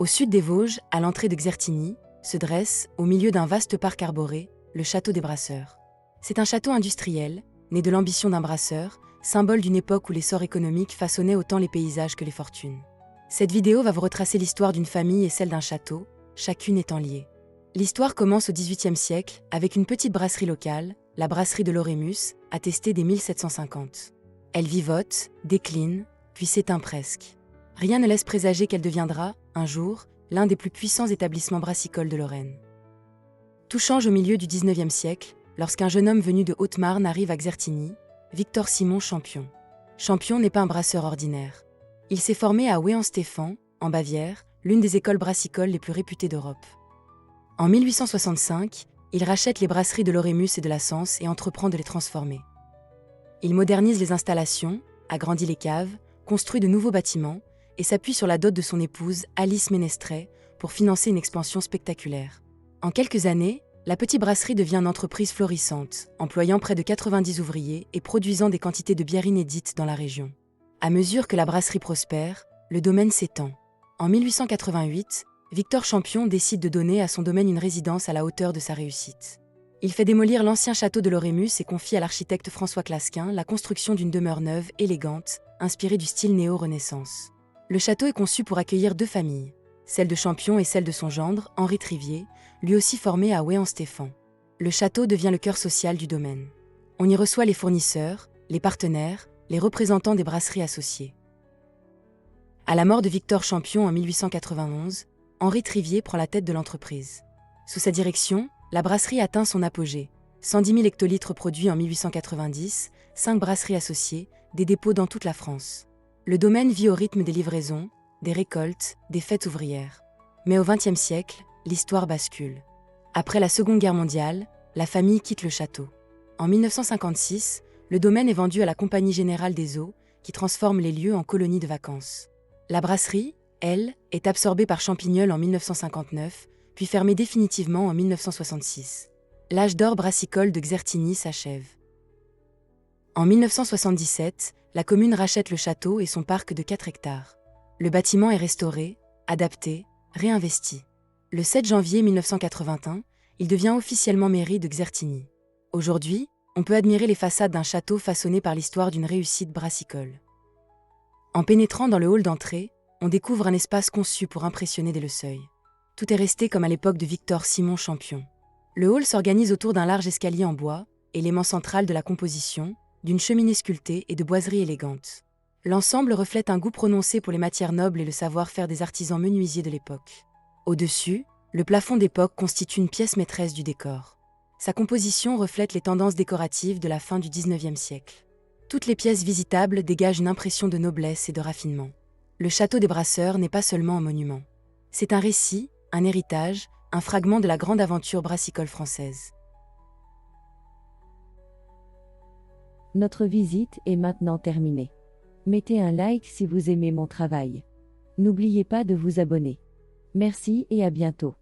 Au sud des Vosges, à l'entrée de Xertigny, se dresse, au milieu d'un vaste parc arboré, le château des Brasseurs. C'est un château industriel, né de l'ambition d'un brasseur, symbole d'une époque où l'essor économique façonnait autant les paysages que les fortunes. Cette vidéo va vous retracer l'histoire d'une famille et celle d'un château, chacune étant liée. L'histoire commence au XVIIIe siècle avec une petite brasserie locale, la brasserie de Lorémus, attestée dès 1750. Elle vivote, décline, puis s'éteint presque. Rien ne laisse présager qu'elle deviendra, un jour, l'un des plus puissants établissements brassicoles de Lorraine. Tout change au milieu du XIXe siècle, lorsqu'un jeune homme venu de Haute-Marne arrive à Xertigny, Victor Simon Champion. Champion n'est pas un brasseur ordinaire. Il s'est formé à Wehenstéphang, en Bavière, l'une des écoles brassicoles les plus réputées d'Europe. En 1865, il rachète les brasseries de Lorémus et de la Sens et entreprend de les transformer. Il modernise les installations, agrandit les caves, construit de nouveaux bâtiments et s'appuie sur la dot de son épouse, Alice Ménestret, pour financer une expansion spectaculaire. En quelques années, la petite brasserie devient une entreprise florissante, employant près de 90 ouvriers et produisant des quantités de bières inédites dans la région. À mesure que la brasserie prospère, le domaine s'étend. En 1888, Victor Champion décide de donner à son domaine une résidence à la hauteur de sa réussite. Il fait démolir l'ancien château de Lorémus et confie à l'architecte François Clasquin la construction d'une demeure neuve, élégante, inspirée du style néo-Renaissance. Le château est conçu pour accueillir deux familles, celle de Champion et celle de son gendre, Henri Trivier, lui aussi formé à Wehenstéphang. Le château devient le cœur social du domaine. On y reçoit les fournisseurs, les partenaires, les représentants des brasseries associées. À la mort de Victor Champion en 1891, Henri Trivier prend la tête de l'entreprise. Sous sa direction, la brasserie atteint son apogée. 110 000 hectolitres produits en 1890, 5 brasseries associées, des dépôts dans toute la France. Le domaine vit au rythme des livraisons, des récoltes, des fêtes ouvrières. Mais au XXe siècle, l'histoire bascule. Après la Seconde Guerre mondiale, la famille quitte le château. En 1956, le domaine est vendu à la Compagnie Générale des Eaux, qui transforme les lieux en colonies de vacances. La brasserie, elle, est absorbée par Champignol en 1959, puis fermée définitivement en 1966. L'âge d'or brassicole de Xertigny s'achève. En 1977, la commune rachète le château et son parc de 4 hectares. Le bâtiment est restauré, adapté, réinvesti. Le 7 janvier 1981, il devient officiellement mairie de Xertigny. Aujourd'hui, on peut admirer les façades d'un château façonné par l'histoire d'une réussite brassicole. En pénétrant dans le hall d'entrée, on découvre un espace conçu pour impressionner dès le seuil. Tout est resté comme à l'époque de Victor Simon Champion. Le hall s'organise autour d'un large escalier en bois, élément central de la composition, d'une cheminée sculptée et de boiseries élégantes. L'ensemble reflète un goût prononcé pour les matières nobles et le savoir-faire des artisans menuisiers de l'époque. Au-dessus, le plafond d'époque constitue une pièce maîtresse du décor. Sa composition reflète les tendances décoratives de la fin du XIXe siècle. Toutes les pièces visitables dégagent une impression de noblesse et de raffinement. Le château des Brasseurs n'est pas seulement un monument. C'est un récit, un héritage, un fragment de la grande aventure brassicole française. Notre visite est maintenant terminée. Mettez un like si vous aimez mon travail. N'oubliez pas de vous abonner. Merci et à bientôt.